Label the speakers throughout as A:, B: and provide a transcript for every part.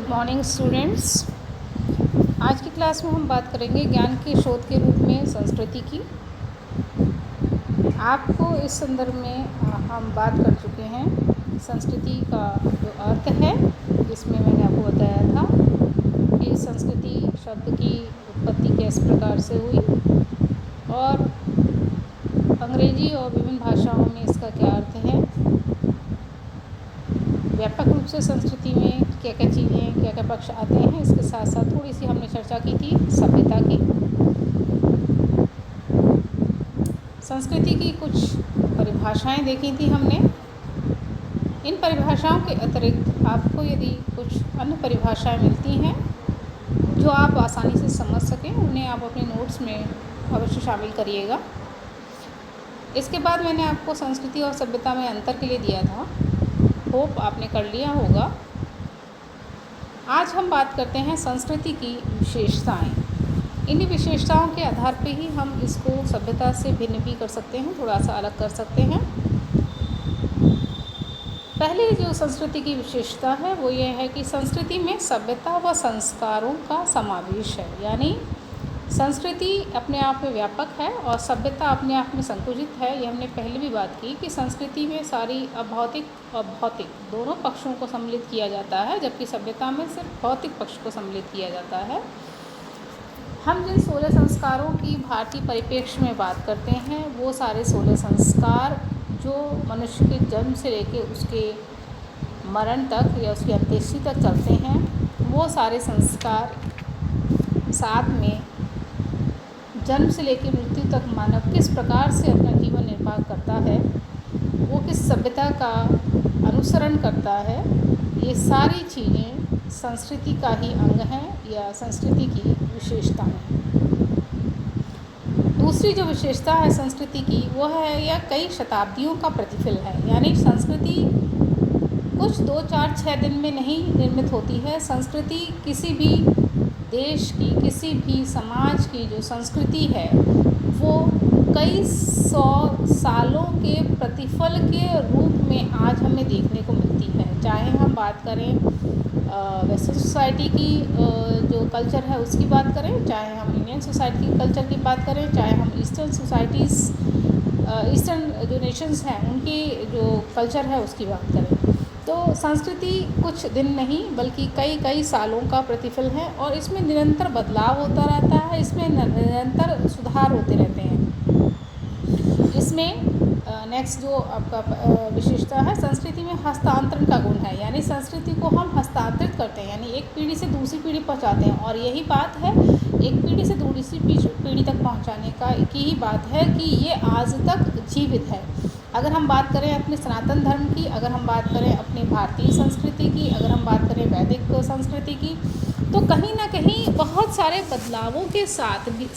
A: Good morning students. आज की class में हम बात करेंगे ज्ञान के स्रोत के रूप में संस्कृति की। आपको इस संदर्भ में हम बात कर चुके हैं संस्कृति का जो अर्थ है, जिसमें मैंने आपको बताया था कि संस्कृति शब्द की उत्पत्ति किस प्रकार से हुई और अंग्रेजी और विभिन्न भाषाओं में इसका क्या अर्थ है। व्यापक रूप से संस्कृति में क्या क्या चीज़ें, क्या क्या पक्ष आते हैं, इसके साथ साथ थोड़ी सी हमने चर्चा की थी सभ्यता की। संस्कृति की कुछ परिभाषाएं देखी थी हमने। इन परिभाषाओं के अतिरिक्त आपको यदि कुछ अन्य परिभाषाएं मिलती हैं जो आप आसानी से समझ सकें, उन्हें आप अपने नोट्स में अवश्य शामिल करिएगा। इसके बाद मैंने आपको संस्कृति और सभ्यता में अंतर के लिए दिया था, होप आपने कर लिया होगा। आज हम बात करते हैं संस्कृति की विशेषताएं। इन विशेषताओं के आधार पे ही हम इसको सभ्यता से भिन्न भी कर सकते हैं, थोड़ा सा अलग कर सकते हैं। पहले जो संस्कृति की विशेषता है वो ये है कि संस्कृति में सभ्यता व संस्कारों का समावेश है। यानी संस्कृति अपने आप में व्यापक है और सभ्यता अपने आप में संकुचित है। ये हमने पहले भी बात की कि संस्कृति में सारी अभौतिक और भौतिक दोनों पक्षों को सम्मिलित किया जाता है, जबकि सभ्यता में सिर्फ भौतिक पक्ष को सम्मिलित किया जाता है। हम जिन 16 संस्कारों की भारतीय परिप्रेक्ष्य में बात करते हैं, वो सारे 16 संस्कार जो मनुष्य के जन्म से लेकर उसके मरण तक या उसकी अंत्येष्टि तक चलते हैं, वो सारे संस्कार साथ में जन्म से लेकर मृत्यु तक मानव किस प्रकार से अपना जीवन निर्वाह करता है, वो किस सभ्यता का अनुसरण करता है, ये सारी चीज़ें संस्कृति का ही अंग हैं या संस्कृति की विशेषता है। दूसरी जो विशेषता है संस्कृति की वो है यह कई शताब्दियों का प्रतिफल है। यानी संस्कृति कुछ 2, 4, 6 दिन में नहीं निर्मित होती है। संस्कृति किसी भी देश की, किसी भी समाज की जो संस्कृति है वो कई 100 सालों के प्रतिफल के रूप में आज हमें देखने को मिलती है। चाहे हम बात करें वेस्टर्न सोसाइटी की जो कल्चर है उसकी बात करें, चाहे हम इंडियन सोसाइटी की कल्चर की बात करें, चाहे हम ईस्टर्न सोसाइटीज़ ईस्टर्न जो नेशंस हैं उनकी जो कल्चर है उसकी बात करें, तो संस्कृति कुछ दिन नहीं बल्कि कई सालों का प्रतिफल है और इसमें निरंतर बदलाव होता रहता है, इसमें निरंतर सुधार होते रहते हैं। इसमें नेक्स्ट जो आपका विशेषता है, संस्कृति में हस्तांतरण का गुण है। यानी संस्कृति को हम हस्तांतरित करते हैं, यानी एक पीढ़ी से दूसरी पीढ़ी पहुंचाते हैं। और यही बात है, एक पीढ़ी से दूसरी पीढ़ी तक पहुंचाने का की ही बात है कि ये आज तक जीवित है। अगर हम बात करें अपने सनातन धर्म की, अगर हम बात करें अपनी भारतीय संस्कृति की, अगर हम बात करें वैदिक संस्कृति की, तो कहीं ना कहीं बहुत सारे बदलावों के साथ भी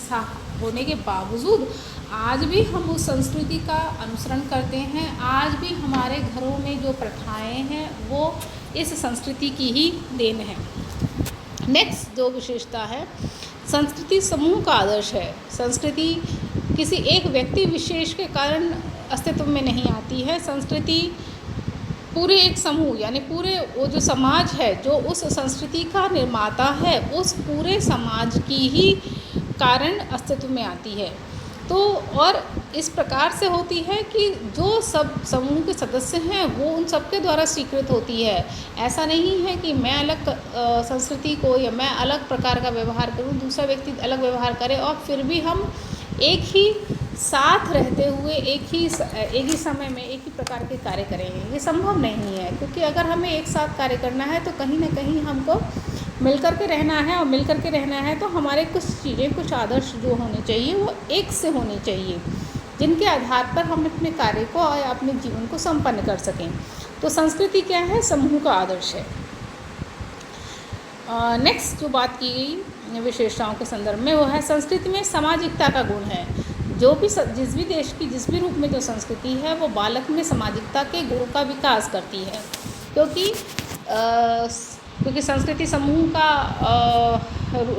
A: होने के बावजूद आज भी हम उस संस्कृति का अनुसरण करते हैं। आज भी हमारे घरों में जो प्रथाएं हैं वो इस संस्कृति की ही देन है। नेक्स्ट जो विशेषता है, संस्कृति समूह का आदर्श है। संस्कृति किसी एक व्यक्ति विशेष के कारण अस्तित्व में नहीं आती है। संस्कृति पूरे एक समूह यानी पूरे वो जो समाज है जो उस संस्कृति का निर्माता है, उस पूरे समाज की ही कारण अस्तित्व में आती है। तो और इस प्रकार से होती है कि जो सब समूह के सदस्य हैं वो उन सबके द्वारा स्वीकृत होती है। ऐसा नहीं है कि मैं अलग संस्कृति को या मैं अलग प्रकार का व्यवहार करूं, दूसरा व्यक्ति अलग व्यवहार करे और फिर भी हम एक ही साथ रहते हुए एक ही समय में एक ही प्रकार के कार्य करेंगे। ये संभव नहीं है, क्योंकि अगर हमें एक साथ कार्य करना है तो कहीं ना कहीं हमको मिलकर के रहना है और मिलकर के रहना है तो हमारे कुछ चीज़ें, कुछ आदर्श जो होने चाहिए वो एक से होने चाहिए, जिनके आधार पर हम अपने कार्य को और अपने जीवन को संपन्न कर सकें। तो संस्कृति क्या है? समूह का आदर्श है। नेक्स्ट जो बात की गई विशेषताओं के संदर्भ में वो है संस्कृति में सामाजिकता का गुण है। जो भी जिस भी देश की जिस भी रूप में जो संस्कृति है वो बालक में सामाजिकता के गुण का विकास करती है, क्योंकि संस्कृति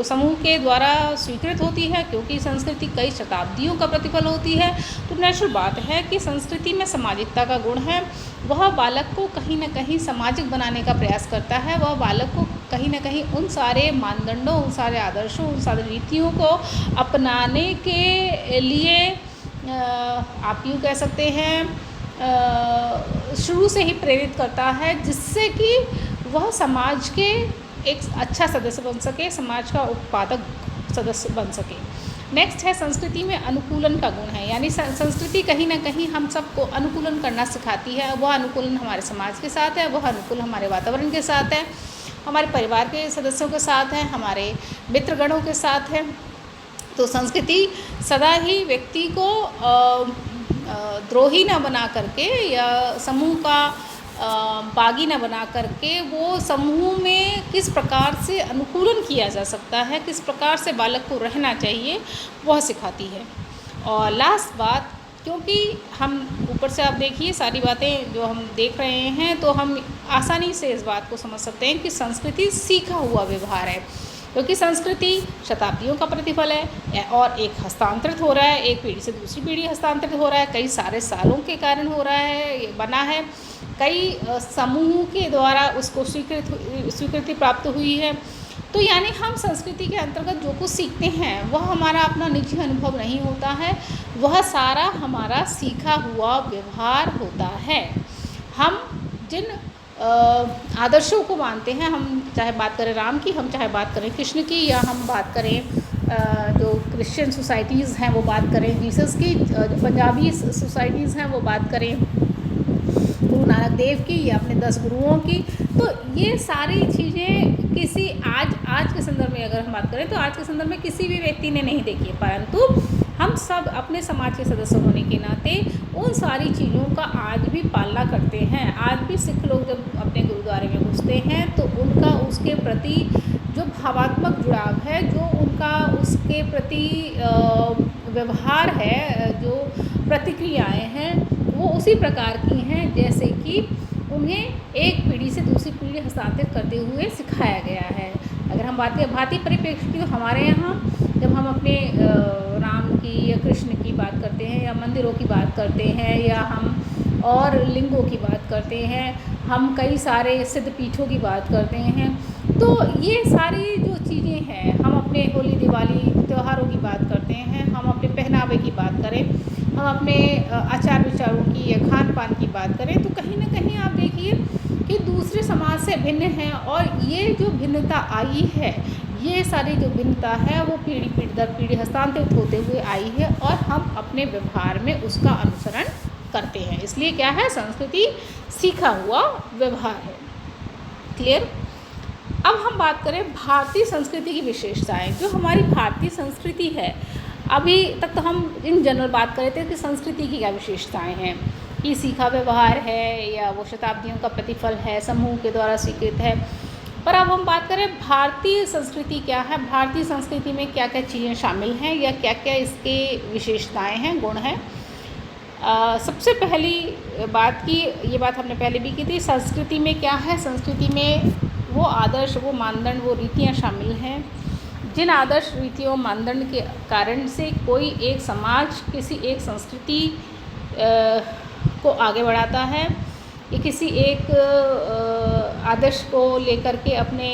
A: समूह के द्वारा स्वीकृत होती है, क्योंकि संस्कृति कई शताब्दियों का प्रतिफल होती है। तो नेचुरल बात है कि संस्कृति में सामाजिकता का गुण है, वह बालक को कहीं न कहीं सामाजिक बनाने का प्रयास करता है। वह बालक को कहीं न कहीं उन सारे मानदंडों, उन सारे आदर्शों, उन सारी रीतियों को अपनाने के लिए आप यूँ कह सकते हैं शुरू से ही प्रेरित करता है, जिससे कि वह समाज के एक अच्छा सदस्य बन सके, समाज का उत्पादक सदस्य बन सके। नेक्स्ट है संस्कृति में अनुकूलन का गुण है, यानी संस्कृति कहीं ना कहीं हम सबको अनुकूलन करना सिखाती है। वह अनुकूलन हमारे समाज के साथ है, वह अनुकूल हमारे वातावरण के साथ है, हमारे परिवार के सदस्यों के साथ है, हमारे मित्रगणों के साथ है। तो संस्कृति सदा ही व्यक्ति को द्रोही न बना करके या समूह का बागी न बना करके वो समूह में किस प्रकार से अनुकूलन किया जा सकता है, किस प्रकार से बालक को रहना चाहिए, वह सिखाती है। और लास्ट बात, क्योंकि हम ऊपर से आप देखिए सारी बातें जो हम देख रहे हैं, तो हम आसानी से इस बात को समझ सकते हैं कि संस्कृति सीखा हुआ व्यवहार है, क्योंकि संस्कृति शताब्दियों का प्रतिफल है और एक हस्तांतरित हो रहा है, एक पीढ़ी से दूसरी पीढ़ी हस्तांतरित हो रहा है, कई सारे सालों के कारण हो रहा है, ये बना है, कई समूह के द्वारा उसको स्वीकृति प्राप्त हुई है। तो यानी हम संस्कृति के अंतर्गत जो कुछ सीखते हैं वह हमारा अपना निजी अनुभव नहीं होता है, वह सारा हमारा सीखा हुआ व्यवहार होता है। हम जिन आदर्शों को मानते हैं, हम चाहे बात करें राम की, हम चाहे बात करें कृष्ण की, या हम बात करें जो क्रिश्चियन सोसाइटीज़ हैं वो बात करें जीसस की, जो पंजाबी सोसाइटीज़ हैं वो बात करें गुरु नानक देव की या अपने 10 गुरुओं की, तो ये सारी चीज़ें किसी आज के संदर्भ में अगर हम बात करें तो आज के संदर्भ में किसी भी व्यक्ति ने नहीं देखी है, परंतु हम सब अपने समाज के सदस्य होने के नाते उन सारी चीज़ों का आज भी पालना करते हैं। आज भी सिख लोग जब अपने गुरुद्वारे में घुसते हैं तो उनका उसके प्रति जो भावात्मक जुड़ाव है, जो उनका उसके प्रति व्यवहार है, जो प्रतिक्रियाएं हैं, वो उसी प्रकार की हैं जैसे कि उन्हें एक पीढ़ी से दूसरी पीढ़ी हस्तांतरित करते हुए सिखाया गया है। अगर हम बात करें भारतीय परिप्रेक्ष्य की, तो हमारे यहाँ जब हम अपने राम की या कृष्ण की बात करते हैं, या मंदिरों की बात करते हैं, या हम और लिंगों की बात करते हैं, हम कई सारे सिद्ध पीठों की बात करते हैं, तो ये सारी जो चीज़ें हैं, हम अपने होली दिवाली त्योहारों की बात करते हैं, हम अपने पहनावे की बात करें, हम अपने आचार विचारों की या खान पान की बात करें, तो कहीं ना कहीं आप देखिए कि दूसरे समाज से भिन्न हैं। और ये जो भिन्नता आई है, ये सारी जो भिन्नता है वो पीढ़ी दर पीढ़ी हस्तांतरित होते हुए आई है, और हम अपने व्यवहार में उसका अनुसरण करते हैं। इसलिए क्या है, संस्कृति सीखा हुआ व्यवहार है। क्लियर। अब हम बात करें भारतीय संस्कृति की विशेषताएं। जो हमारी भारतीय संस्कृति है, अभी तक तो हम इन जनरल बात कर रहे थे कि संस्कृति की क्या विशेषताएं हैं, कि सीखा व्यवहार है या वो शताब्दियों का प्रतिफल है, समूह के द्वारा स्वीकृत है। पर अब हम बात करें भारतीय संस्कृति क्या है, भारतीय संस्कृति में क्या क्या चीज़ें शामिल हैं या क्या क्या इसके विशेषताएं हैं, गुण हैं। सबसे पहली बात की, ये बात हमने पहले भी की थी, संस्कृति में क्या है, संस्कृति में वो आदर्श, वो मानदंड, वो रीतियाँ शामिल हैं जिन आदर्श रीतियों मानदंड के कारण से कोई एक समाज किसी एक संस्कृति को आगे बढ़ाता है, या किसी एक आदर्श को लेकर के अपने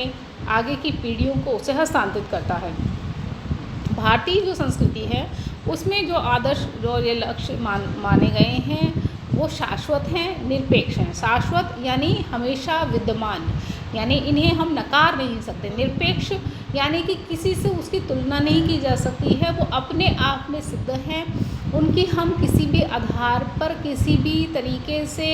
A: आगे की पीढ़ियों को उसे हस्तांतरित करता है। भारतीय जो संस्कृति है उसमें जो आदर्श, जो ये लक्ष्य माने गए हैं वो शाश्वत हैं, निरपेक्ष हैं। शाश्वत यानी हमेशा विद्यमान, यानी इन्हें हम नकार नहीं सकते। निरपेक्ष यानी कि किसी से उसकी तुलना नहीं की जा सकती है, वो अपने आप में सिद्ध हैं, उनकी हम किसी भी आधार पर, किसी भी तरीके से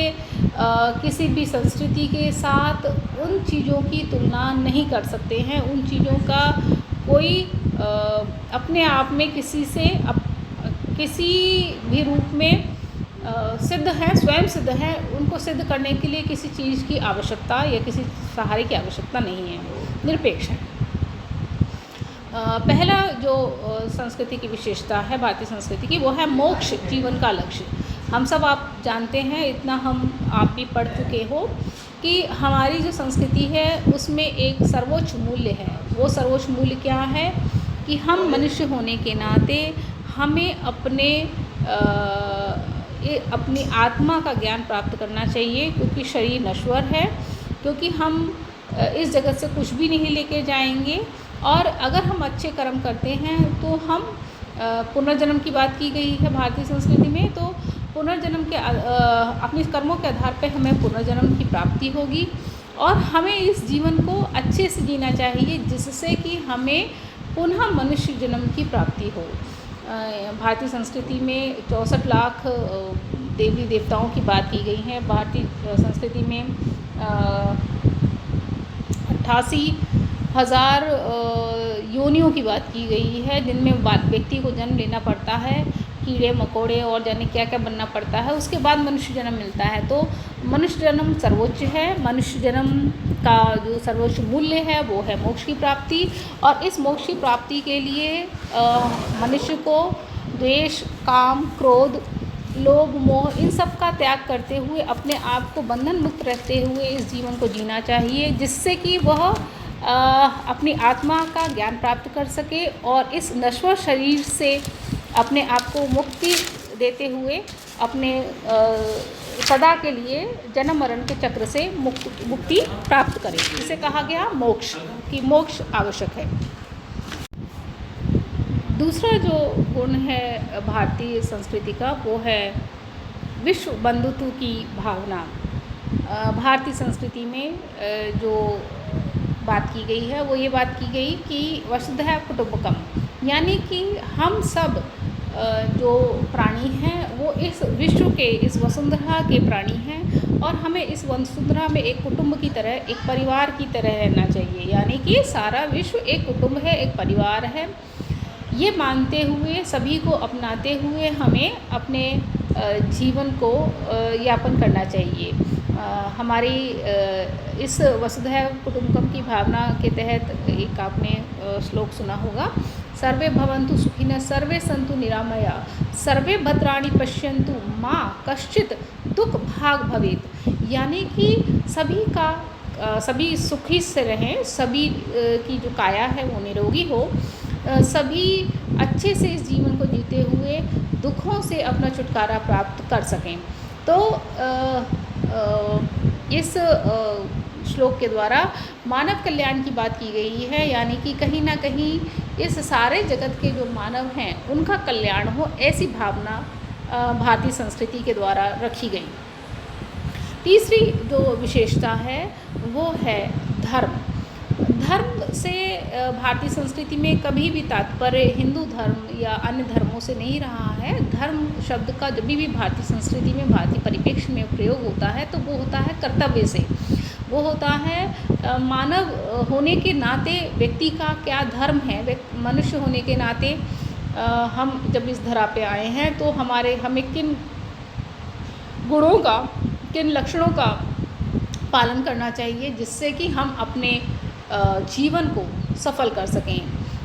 A: किसी भी संस्कृति के साथ उन चीज़ों की तुलना नहीं कर सकते हैं। उन चीज़ों का कोई अपने आप में किसी से किसी भी रूप में सिद्ध हैं, स्वयं सिद्ध हैं। उनको सिद्ध करने के लिए किसी चीज़ की आवश्यकता या किसी सहारे की आवश्यकता नहीं है, निरपेक्ष है। पहला जो संस्कृति की विशेषता है भारतीय संस्कृति की, वो है मोक्ष जीवन का लक्ष्य। हम सब आप जानते हैं, इतना हम आप भी पढ़ चुके हो कि हमारी जो संस्कृति है उसमें एक सर्वोच्च मूल्य है। वो सर्वोच्च मूल्य क्या है कि हम मनुष्य होने के नाते हमें अपने अपनी आत्मा का ज्ञान प्राप्त करना चाहिए, क्योंकि शरीर नश्वर है, क्योंकि हम इस जगत से कुछ भी नहीं लेके जाएंगे। और अगर हम अच्छे कर्म करते हैं तो हम पुनर्जन्म की बात की गई है भारतीय संस्कृति में, तो पुनर्जन्म के अपने कर्मों के आधार पर हमें पुनर्जन्म की प्राप्ति होगी और हमें इस जीवन को अच्छे से जीना चाहिए, जिससे कि हमें पुनः मनुष्य जन्म की प्राप्ति हो। भारतीय संस्कृति में 64 लाख देवी देवताओं की बात की गई है। भारतीय संस्कृति में 88,000 योनियों की बात की गई है, जिनमें व्यक्ति को जन्म लेना पड़ता है, कीड़े मकोड़े और जाने क्या क्या बनना पड़ता है, उसके बाद मनुष्य जन्म मिलता है। तो मनुष्य जन्म सर्वोच्च है। मनुष्य जन्म का जो सर्वोच्च मूल्य है वो है मोक्ष की प्राप्ति, और इस मोक्ष की प्राप्ति के लिए मनुष्य को द्वेष, काम, क्रोध, लोभ, मोह इन सब का त्याग करते हुए अपने आप को बंधन मुक्त रहते हुए इस जीवन को जीना चाहिए, जिससे कि वह अपनी आत्मा का ज्ञान प्राप्त कर सके और इस नश्वर शरीर से अपने आप को मुक्ति देते हुए अपने सदा के लिए जन्म मरण के चक्र से मुक्ति प्राप्त करें। इसे कहा गया मोक्ष, कि मोक्ष आवश्यक है। दूसरा जो गुण है भारतीय संस्कृति का वो है विश्व बंधुत्व की भावना। भारतीय संस्कृति में जो बात की गई है वो ये बात की गई कि वसुधैव कुटुम्बकम, यानी कि हम सब जो प्राणी हैं वो इस विश्व के, इस वसुंधरा के प्राणी हैं, और हमें इस वसुंधरा में एक कुटुंब की तरह, एक परिवार की तरह रहना चाहिए। यानी कि सारा विश्व एक कुटुंब है, एक परिवार है। ये मानते हुए, सभी को अपनाते हुए हमें अपने जीवन को यापन करना चाहिए। हमारी इस वसुधैव कुटुम्बकम की भावना के तहत एक आपने श्लोक सुना होगा, सर्वे भवन्तु सुखिनः सर्वे सन्तु निरामया सर्वे भद्राणि पश्यन्तु माँ कश्चित् दुख भाग भवेत्। यानी कि सभी सुखी से रहें, सभी की जो काया है वो निरोगी हो, सभी अच्छे से इस जीवन को जीते हुए दुखों से अपना छुटकारा प्राप्त कर सकें। तो इस श्लोक के द्वारा मानव कल्याण की बात की गई है, यानी कि कहीं ना कहीं इस सारे जगत के जो मानव हैं उनका कल्याण हो, ऐसी भावना भारतीय संस्कृति के द्वारा रखी गई। तीसरी जो विशेषता है वो है धर्म। धर्म से भारतीय संस्कृति में कभी भी तात्पर्य हिंदू धर्म या अन्य धर्मों से नहीं रहा है। धर्म शब्द का जब भी भारतीय संस्कृति में, भारतीय परिप्रेक्ष्य में प्रयोग होता है तो वो होता है कर्तव्य से, वो होता है मानव होने के नाते व्यक्ति का क्या धर्म है। मनुष्य होने के नाते हम जब इस धरा पे आए हैं तो हमें किन गुणों का, किन लक्षणों का पालन करना चाहिए, जिससे कि हम अपने जीवन को सफल कर सकें।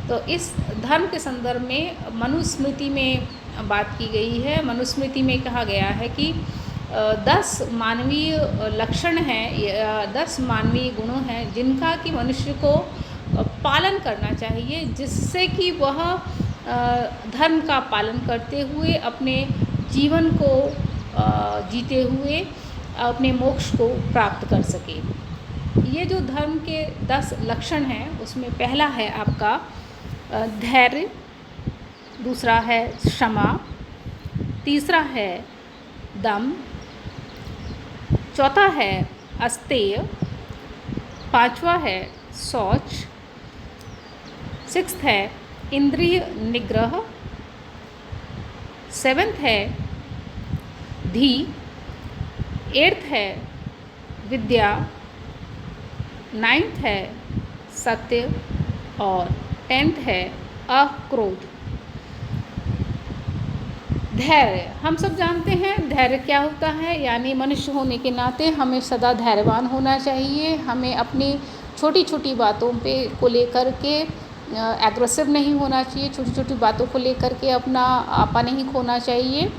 A: तो इस धर्म के संदर्भ में मनुस्मृति में बात की गई है। मनुस्मृति में कहा गया है कि 10 मानवीय लक्षण हैं, 10 मानवीय गुणों हैं जिनका कि मनुष्य को पालन करना चाहिए, जिससे कि वह धर्म का पालन करते हुए अपने जीवन को जीते हुए अपने मोक्ष को प्राप्त कर सके। ये जो धर्म के 10 लक्षण हैं उसमें पहला है आपका धैर्य, दूसरा है क्षमा, तीसरा है दम, चौथा है अस्तेय, पांचवा है शौच, 6th है इंद्रिय निग्रह, 7th है धी, 8th है विद्या, 9th है सत्य और 10th है अक्रोध। धैर्य, हम सब जानते हैं धैर्य क्या होता है, यानी मनुष्य होने के नाते हमें सदा धैर्यवान होना चाहिए। हमें अपनी छोटी छोटी बातों को लेकर के एग्रेसिव नहीं होना चाहिए, छोटी छोटी बातों को लेकर के अपना आपा नहीं खोना चाहिए।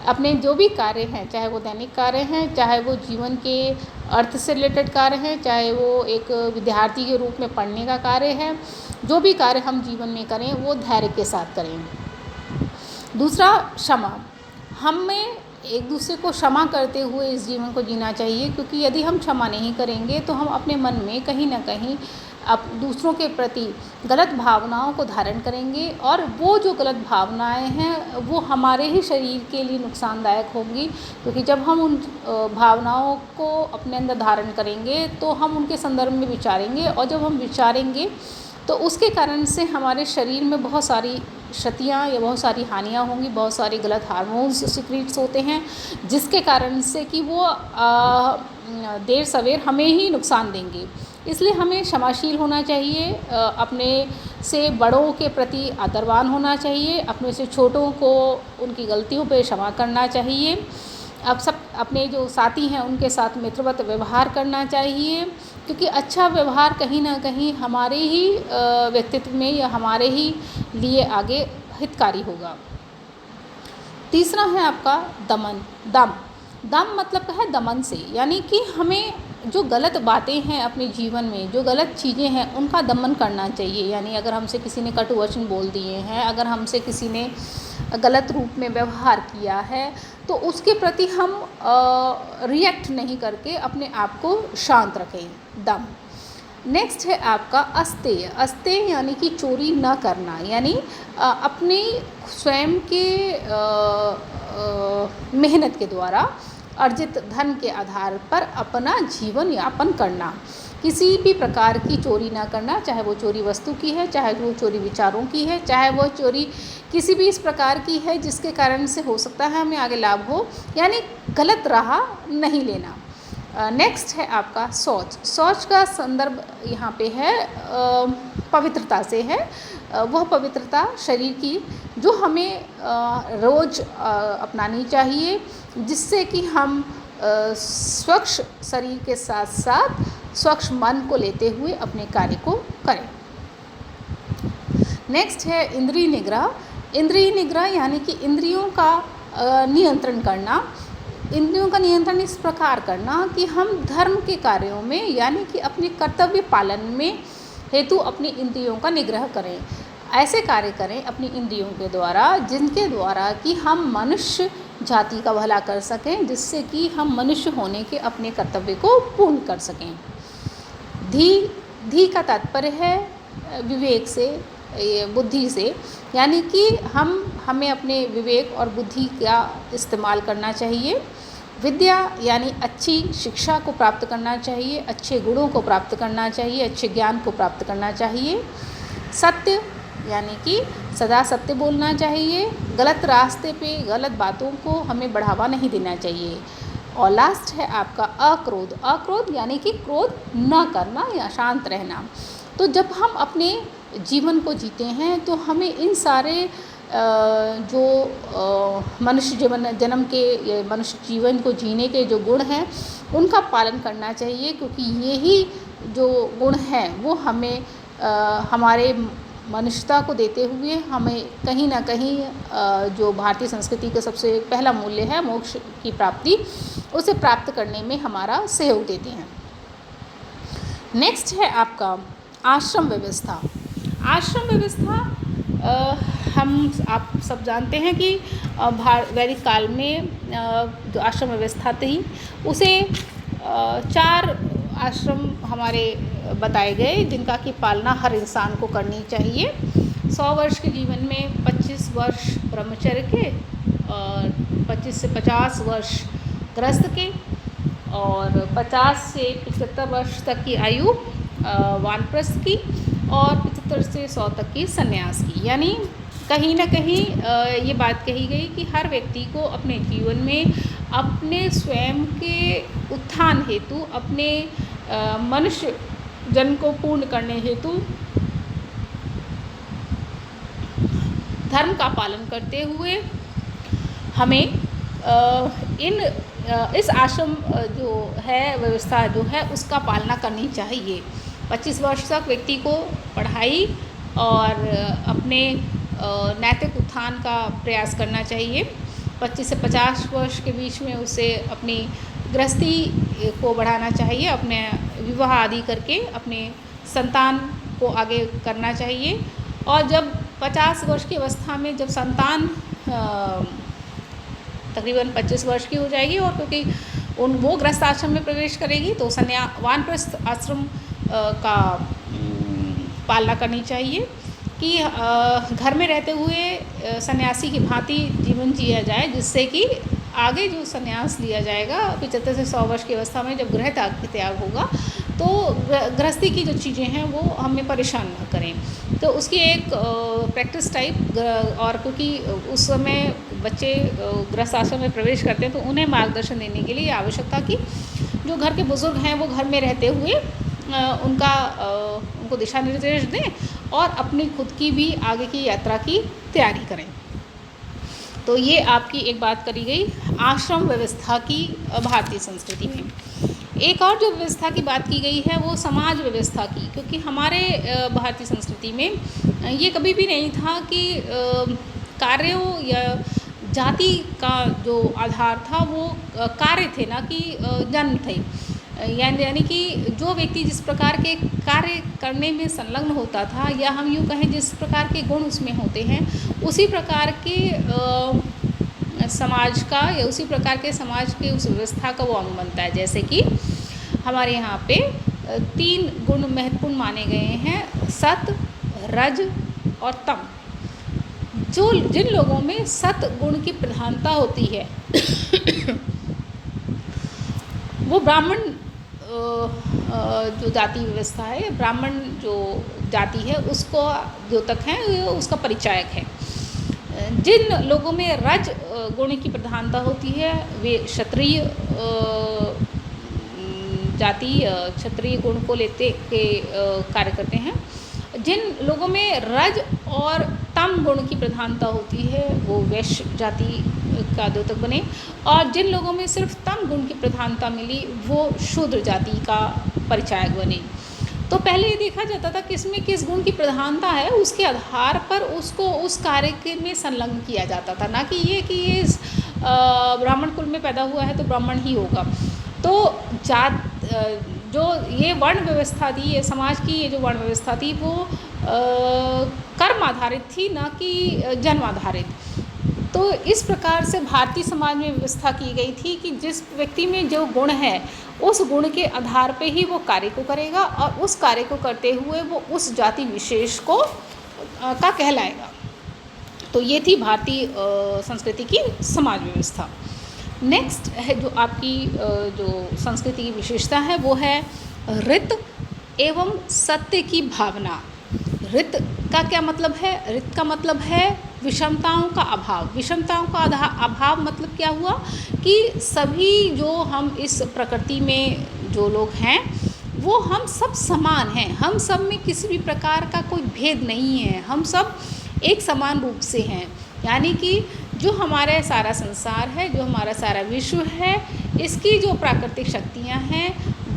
A: अपने जो भी कार्य हैं, चाहे वो दैनिक कार्य हैं, चाहे वो जीवन के अर्थ से रिलेटेड कार्य हैं, चाहे वो एक विद्यार्थी के रूप में पढ़ने का कार्य है, जो भी कार्य हम जीवन में करें वो धैर्य के साथ करें। दूसरा क्षमा, हमें एक दूसरे को क्षमा करते हुए इस जीवन को जीना चाहिए, क्योंकि यदि हम क्षमा नहीं करेंगे तो हम अपने मन में कहीं ना कहीं दूसरों के प्रति गलत भावनाओं को धारण करेंगे, और वो जो गलत भावनाएं हैं वो हमारे ही शरीर के लिए नुकसानदायक होंगी, क्योंकि जब हम उन भावनाओं को अपने अंदर धारण करेंगे तो हम उनके संदर्भ में विचारेंगे, और जब हम विचारेंगे तो उसके कारण से हमारे शरीर में बहुत सारी क्षतियाँ या बहुत सारी हानियाँ होंगी, बहुत सारी गलत हार्मोन्स सिक्रीट्स होते हैं, जिसके कारण से कि वो देर सवेर हमें ही नुकसान देंगे। इसलिए हमें क्षमाशील होना चाहिए, अपने से बड़ों के प्रति आदरवान होना चाहिए, अपने से छोटों को उनकी गलतियों पे क्षमा करना चाहिए। अब सब अपने जो साथी हैं उनके साथ मित्रवत व्यवहार करना चाहिए, क्योंकि अच्छा व्यवहार कहीं ना कहीं हमारे ही व्यक्तित्व में या हमारे ही लिए आगे हितकारी होगा। तीसरा है आपका दमन। दम मतलब है दमन से, यानी कि हमें जो गलत बातें हैं अपने जीवन में, जो गलत चीज़ें हैं उनका दमन करना चाहिए। यानी अगर हमसे किसी ने कटु वचन बोल दिए हैं, अगर हमसे किसी ने गलत रूप में व्यवहार किया है, तो उसके प्रति हम रिएक्ट नहीं करके अपने आप को शांत रखें, दम। नेक्स्ट है आपका अस्तेय। अस्तेय यानी कि चोरी न करना, यानी अपनी स्वयं के मेहनत के द्वारा अर्जित धन के आधार पर अपना जीवन यापन करना। किसी भी प्रकार की चोरी ना करना, चाहे वो चोरी वस्तु की है, चाहे वो चोरी विचारों की है, चाहे वो चोरी किसी भी इस प्रकार की है जिसके कारण से हो सकता है हमें आगे लाभ हो, यानी गलत राह नहीं लेना। नेक्स्ट है आपका शौच। शौच का संदर्भ यहाँ पे है पवित्रता से है। वह पवित्रता शरीर की जो हमें रोज़ अपनानी चाहिए, जिससे कि हम स्वच्छ शरीर के साथ साथ स्वच्छ मन को लेते हुए अपने कार्य को करें। नेक्स्ट है इंद्रिय निग्रह। इंद्रिय निग्रह यानी कि इंद्रियों का नियंत्रण करना। इंद्रियों का नियंत्रण इस प्रकार करना कि हम धर्म के कार्यों में, यानी कि अपने कर्तव्य पालन में हेतु अपनी इंद्रियों का निग्रह करें। ऐसे कार्य करें अपनी इंद्रियों के द्वारा जिनके द्वारा कि हम मनुष्य जाति का भला कर सकें, जिससे कि हम मनुष्य होने के अपने कर्तव्य को पूर्ण कर सकें। धी का तात्पर्य है विवेक से, बुद्धि से, यानी कि हमें अपने विवेक और बुद्धि का इस्तेमाल करना चाहिए। विद्या यानी अच्छी शिक्षा को प्राप्त करना चाहिए, अच्छे गुणों को प्राप्त करना चाहिए, अच्छे ज्ञान को प्राप्त करना चाहिए। सत्य यानी कि सदा सत्य बोलना चाहिए, गलत रास्ते पे गलत बातों को हमें बढ़ावा नहीं देना चाहिए। और लास्ट है आपका अक्रोध। अक्रोध यानी कि क्रोध न करना या शांत रहना। तो जब हम अपने जीवन को जीते हैं तो हमें इन सारे जो मनुष्य जन्म के मनुष्य जीवन को जीने के जो गुण हैं उनका पालन करना चाहिए, क्योंकि यही जो गुण हैं वो हमें हमारे मनुष्यता को देते हुए हमें कहीं ना कहीं जो भारतीय संस्कृति का सबसे पहला मूल्य है मोक्ष की प्राप्ति, उसे प्राप्त करने में हमारा सहयोग देते हैं। नेक्स्ट है आपका आश्रम व्यवस्था। आश्रम व्यवस्था आप सब जानते हैं कि वैदिक काल में जो आश्रम व्यवस्था थी उसे 4 आश्रम हमारे बताए गए, जिनका कि पालना हर इंसान को करनी चाहिए। 100 वर्ष के जीवन में 25 वर्ष ब्रह्मचर्य के, और 25 से 50 वर्ष गृहस्थ के, और 50 से 75 वर्ष तक की आयु वानप्रस्थ की, और 75 से 100 तक की संन्यास की। यानी कहीं ना कहीं ये बात कही गई कि हर व्यक्ति को अपने जीवन में अपने स्वयं के उत्थान हेतु, अपने मनुष्य जन्म को पूर्ण करने हेतु धर्म का पालन करते हुए हमें इस आश्रम जो है व्यवस्था जो है उसका पालना करनी चाहिए। 25 वर्ष तक व्यक्ति को पढ़ाई और अपने नैतिक उत्थान का प्रयास करना चाहिए। 25 से 50 वर्ष के बीच में उसे अपनी गृहस्थी को बढ़ाना चाहिए, अपने विवाह आदि करके अपने संतान को आगे करना चाहिए। और जब 50 वर्ष की अवस्था में जब संतान तकरीबन 25 वर्ष की हो जाएगी, और क्योंकि वो गृहस्थ आश्रम में प्रवेश करेगी तो वानप्रस्थ आश्रम का पालना करनी चाहिए कि घर में रहते हुए सन्यासी की भांति जीवन जिया जाए, जिससे कि आगे जो संन्यास लिया जाएगा 75 से 100 वर्ष की अवस्था में, जब गृह त्याग होगा, तो गृहस्थी की जो चीज़ें हैं वो हमें परेशान ना करें। तो उसकी एक प्रैक्टिस टाइप, और क्योंकि उस समय बच्चे गृहस्थ आश्रम में प्रवेश करते हैं तो उन्हें मार्गदर्शन देने के लिए आवश्यकता कि जो घर के बुज़ुर्ग हैं वो घर में रहते हुए उनको दिशा निर्देश दें और अपनी खुद की भी आगे की यात्रा की तैयारी करें। तो ये आपकी एक बात करी गई आश्रम व्यवस्था की भारतीय संस्कृति में। एक और जो व्यवस्था की बात की गई है वो समाज व्यवस्था की, क्योंकि हमारे भारतीय संस्कृति में ये कभी भी नहीं था कि कार्यों या जाति का जो आधार था वो कार्य थे, ना कि जन्म थे। यानी कि जो व्यक्ति जिस प्रकार के कार्य करने में संलग्न होता था, या हम यूँ कहें जिस प्रकार के गुण उसमें होते हैं, उसी प्रकार के समाज का या उसी प्रकार के समाज के उस व्यवस्था का वो अंग बनता है। जैसे कि हमारे यहाँ पे 3 गुण महत्वपूर्ण माने गए हैं, सत, रज और तम। जिन लोगों में सत गुण की प्रधानता होती है वो ब्राह्मण जो जाति व्यवस्था है, ब्राह्मण जो जाति है उसको द्योतक है, उसका परिचायक है। जिन लोगों में रज गुण की प्रधानता होती है वे क्षत्रिय जाति, क्षत्रिय गुण को लेते के कार्य करते हैं। जिन लोगों में रज और तम गुण की प्रधानता होती है वो वैश्य जाति का द्योतक बने, और जिन लोगों में सिर्फ तम गुण की प्रधानता मिली वो शूद्र जाति का परिचायक बने। तो पहले ये देखा जाता था किसमें किस गुण की प्रधानता है, उसके आधार पर उसको उस कार्य में संलग्न किया जाता था, ना कि ये ब्राह्मण कुल में पैदा हुआ है तो ब्राह्मण ही होगा। तो जो ये वर्ण व्यवस्था थी, ये समाज की ये जो वर्ण व्यवस्था थी वो कर्म आधारित थी, ना कि जन्म आधारित। तो इस प्रकार से भारतीय समाज में व्यवस्था की गई थी कि जिस व्यक्ति में जो गुण है उस गुण के आधार पे ही वो कार्य को करेगा, और उस कार्य को करते हुए वो उस जाति विशेष को का कहलाएगा। तो ये थी भारतीय संस्कृति की समाज व्यवस्था। नेक्स्ट है जो आपकी जो संस्कृति की विशेषता है वो है ऋत एवं सत्य की भावना। ऋत का क्या मतलब है? ऋत का मतलब है विषमताओं का अभाव। विषमताओं का अभाव मतलब क्या हुआ कि सभी जो हम इस प्रकृति में जो लोग हैं वो हम सब समान हैं, हम सब में किसी भी प्रकार का कोई भेद नहीं है, हम सब एक समान रूप से हैं। यानी कि जो हमारा सारा संसार है, जो हमारा सारा विश्व है, इसकी जो प्राकृतिक शक्तियाँ हैं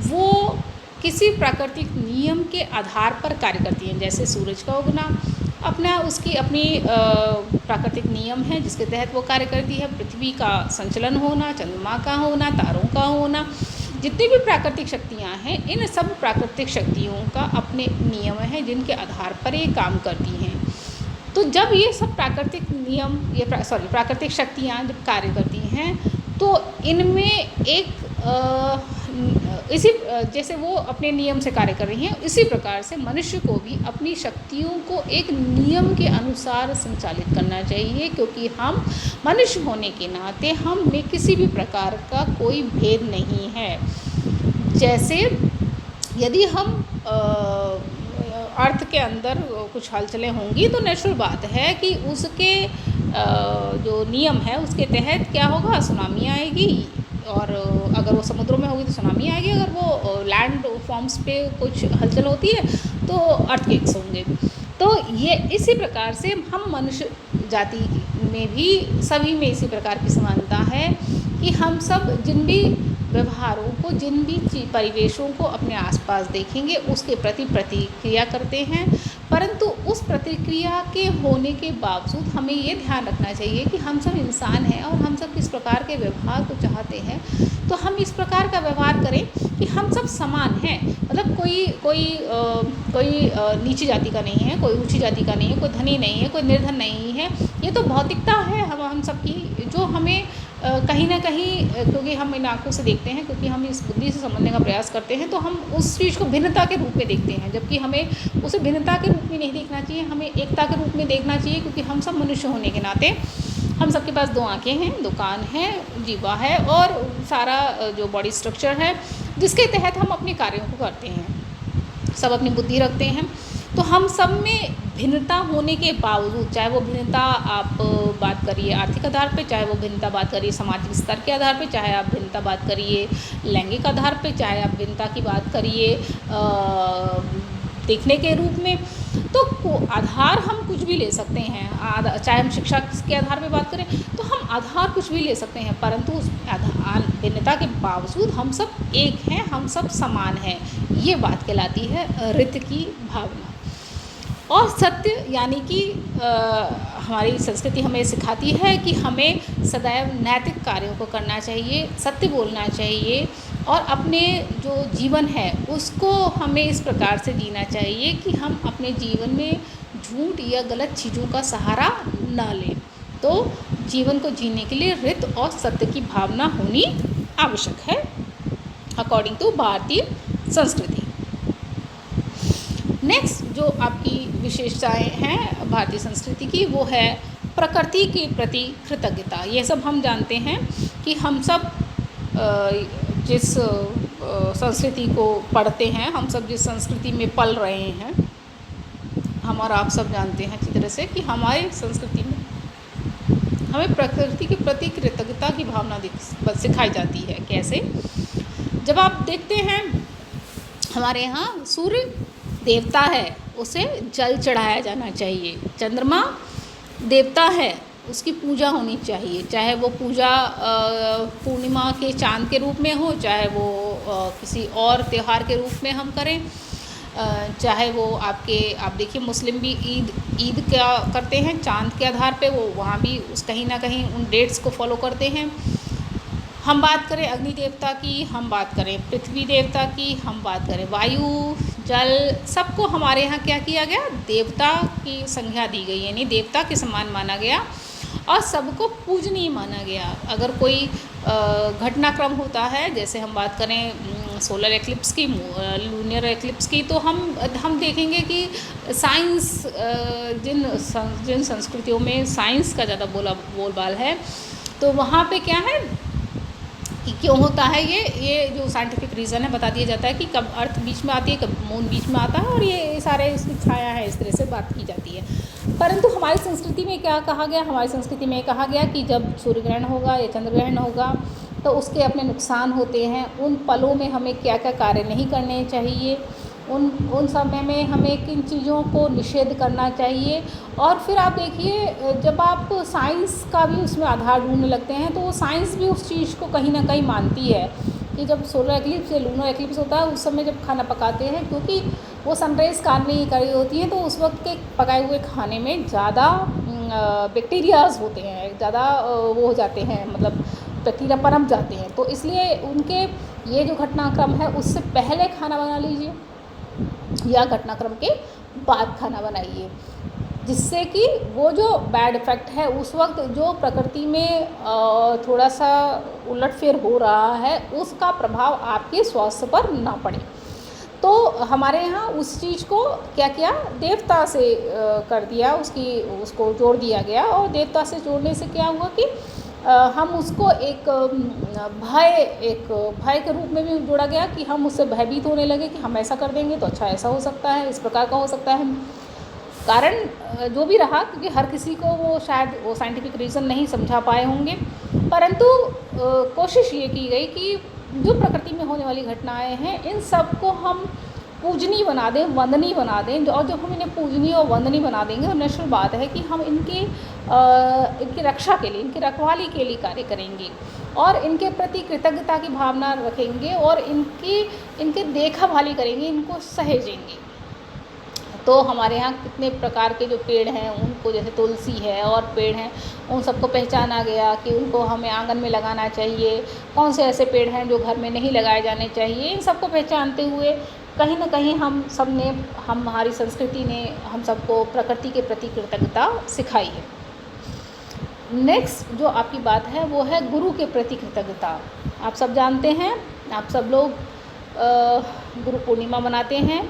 A: वो किसी प्राकृतिक नियम के आधार पर कार्य करती हैं। जैसे सूरज का उगना उसकी अपनी प्राकृतिक नियम है जिसके तहत वो कार्य करती है। पृथ्वी का संचलन होना, चंद्रमा का होना, तारों का होना, जितनी भी प्राकृतिक शक्तियाँ हैं, इन सब प्राकृतिक शक्तियों का अपने नियम हैं जिनके आधार पर ये काम करती हैं। तो जब ये सब प्राकृतिक नियम प्राकृतिक शक्तियाँ जब कार्य करती हैं तो इनमें एक इसी जैसे वो अपने नियम से कार्य कर रही हैं, इसी प्रकार से मनुष्य को भी अपनी शक्तियों को एक नियम के अनुसार संचालित करना चाहिए, क्योंकि हम मनुष्य होने के नाते हम में किसी भी प्रकार का कोई भेद नहीं है। जैसे यदि हम अर्थ के अंदर कुछ हलचलें होंगी तो नेचुरल बात है कि उसके जो नियम है उसके तहत क्या होगा, सुनामी आएगी, और अगर वो समुद्रों में होगी तो सुनामी आएगी, अगर वो लैंड फॉर्म्स पे कुछ हलचल होती है तो अर्थक्वेक्स होंगे। तो ये इसी प्रकार से हम मनुष्य जाति में भी सभी में इसी प्रकार की समानता है कि हम सब जिन भी व्यवहारों को, जिन भी परिवेशों को अपने आसपास देखेंगे उसके प्रति प्रतिक्रिया करते हैं, परंतु उस प्रतिक्रिया के होने के बावजूद हमें ये ध्यान रखना चाहिए कि हम सब इंसान हैं और हम सब किस प्रकार के व्यवहार को चाहते हैं। तो हम इस प्रकार का व्यवहार करें कि हम सब समान हैं, मतलब कोई नीची जाति का नहीं है, कोई ऊंची जाति का नहीं है, कोई धनी नहीं है, कोई निर्धन नहीं है। ये तो भौतिकता है हम सब की, जो हमें कहीं ना कहीं क्योंकि हम इन आँखों से देखते हैं, क्योंकि हम इस बुद्धि से समझने का प्रयास करते हैं, तो हम उस चीज़ को भिन्नता के रूप में देखते हैं, जबकि हमें उसे भिन्नता के रूप में नहीं देखना चाहिए, हमें एकता के रूप में देखना चाहिए। क्योंकि हम सब मनुष्य होने के नाते हम सबके पास 2 आँखें हैं, 2 कान हैं, जीवा है और सारा जो बॉडी स्ट्रक्चर है जिसके तहत हम अपने कार्यों को करते हैं, सब अपनी बुद्धि रखते हैं। तो हम सब में भिन्नता होने के बावजूद, चाहे वो भिन्नता आप बात करिए आर्थिक आधार पे, चाहे वो भिन्नता बात करिए सामाजिक स्तर के आधार पे, चाहे आप भिन्नता बात करिए लैंगिक आधार पे, चाहे आप भिन्नता की बात करिए देखने के रूप में, तो आधार हम कुछ भी ले सकते हैं। चाहे हम शिक्षा के आधार पे बात करें तो हम आधार कुछ भी ले सकते हैं, परंतु उस आधार भिन्नता के बावजूद हम सब एक हैं, हम सब समान हैं। ये बात कहलाती है रित की भावना। और सत्य यानी कि हमारी संस्कृति हमें सिखाती है कि हमें सदैव नैतिक कार्यों को करना चाहिए, सत्य बोलना चाहिए और अपने जो जीवन है उसको हमें इस प्रकार से जीना चाहिए कि हम अपने जीवन में झूठ या गलत चीज़ों का सहारा ना लें। तो जीवन को जीने के लिए रित और सत्य की भावना होनी आवश्यक है अकॉर्डिंग टू भारतीय संस्कृति। नेक्स्ट जो आपकी विशेषताएं हैं भारतीय संस्कृति की, वो है प्रकृति के प्रति कृतज्ञता। ये सब हम जानते हैं कि हम सब जिस संस्कृति को पढ़ते हैं, हम सब जिस संस्कृति में पल रहे हैं, हम और आप सब जानते हैं अच्छी तरह से कि हमारी संस्कृति में हमें प्रकृति के प्रति कृतज्ञता की भावना सिखाई जाती है। कैसे? जब आप देखते हैं हमारे यहाँ सूर्य देवता है, उसे जल चढ़ाया जाना चाहिए। चंद्रमा देवता है, उसकी पूजा होनी चाहिए, चाहे वो पूजा पूर्णिमा के चांद के रूप में हो, चाहे वो किसी और त्यौहार के रूप में हम करें, चाहे वो आप देखिए मुस्लिम भी ईद क्या करते हैं चांद के आधार पे, वो वहाँ भी उस कहीं ना कहीं उन डेट्स को फॉलो करते हैं। हम बात करें अग्नि देवता की, हम बात करें पृथ्वी देवता की, हम बात करें वायु जल, सबको हमारे यहाँ क्या किया गया? देवता की संज्ञा दी गई, यानी देवता के समान माना गया और सबको पूजनीय माना गया। अगर कोई घटनाक्रम होता है, जैसे हम बात करें सोलर एक्लिप्स की, लूनियर एक्लिप्स की, तो हम देखेंगे कि साइंस जिन संस्कृतियों में साइंस का ज़्यादा बोलबाल है, तो वहाँ पे क्या है कि क्यों होता है ये जो साइंटिफिक रीज़न है बता दिया जाता है कि कब अर्थ बीच में आती है, कब मून बीच में आता है, और ये सारे इसकी छाया है, इस तरह से बात की जाती है। परंतु हमारी संस्कृति में क्या कहा गया? हमारी संस्कृति में कहा गया कि जब सूर्य ग्रहण होगा या चंद्र ग्रहण होगा तो उसके अपने नुकसान होते हैं। उन पलों में हमें क्या क्या कार्य नहीं करने चाहिए, उन समय में हमें किन चीज़ों को निषेध करना चाहिए। और फिर आप देखिए जब आप साइंस का भी उसमें आधार ढूंढने लगते हैं, तो वो साइंस भी उस चीज़ को कहीं ना कहीं मानती है कि जब सोलर एक्लिप्स या लूनर एक्लिप्स होता है, उस समय जब खाना पकाते हैं, क्योंकि वो सनराइज़ काम नहीं कर रही होती है, तो उस वक्त के पकाए हुए खाने में ज़्यादा बैक्टीरियाज होते हैं, ज़्यादा वो हो जाते हैं, मतलब बैक्टीरिया पनप जाते हैं। तो इसलिए उनके ये जो घटनाक्रम है उससे पहले खाना बना लीजिए या घटनाक्रम के बाद खाना बनाइए, जिससे कि वो जो बैड इफ़ेक्ट है उस वक्त जो प्रकृति में थोड़ा सा उलटफेर हो रहा है, उसका प्रभाव आपके स्वास्थ्य पर ना पड़े। तो हमारे यहाँ उस चीज़ को क्या किया? देवता से कर दिया, उसको जोड़ दिया गया। और देवता से जोड़ने से क्या हुआ कि हम उसको एक भय के रूप में भी जोड़ा गया कि हम उससे भयभीत होने लगे कि हम ऐसा कर देंगे तो अच्छा ऐसा हो सकता है, इस प्रकार का हो सकता है। कारण जो भी रहा, क्योंकि हर किसी को वो शायद वो साइंटिफिक रीज़न नहीं समझा पाए होंगे, परंतु कोशिश ये की गई कि जो प्रकृति में होने वाली घटनाएं हैं इन सब को हम पूजनीय बना दें, वंदनीय बना दें। और जब हम इन्हें पूजनीय और वंदनीय बना देंगे तो नेचुरल बात है कि हम इनकी रक्षा के लिए, इनकी रखवाली के लिए कार्य करेंगे और इनके प्रति कृतज्ञता की भावना रखेंगे और इनके देखभाली करेंगे, इनको सहेजेंगे। तो हमारे यहाँ कितने प्रकार के जो पेड़ हैं उनको, जैसे तुलसी है और पेड़ हैं, उन सबको पहचाना गया कि उनको हमें आंगन में लगाना चाहिए, कौन से ऐसे पेड़ हैं जो घर में नहीं लगाए जाने चाहिए। इन सबको पहचानते हुए कहीं ना कहीं हमारी संस्कृति ने हम सबको प्रकृति के प्रति कृतज्ञता सिखाई है। नेक्स्ट जो आपकी बात है वो है गुरु के प्रति कृतज्ञता। आप सब जानते हैं, आप सब लोग गुरु पूर्णिमा मनाते हैं।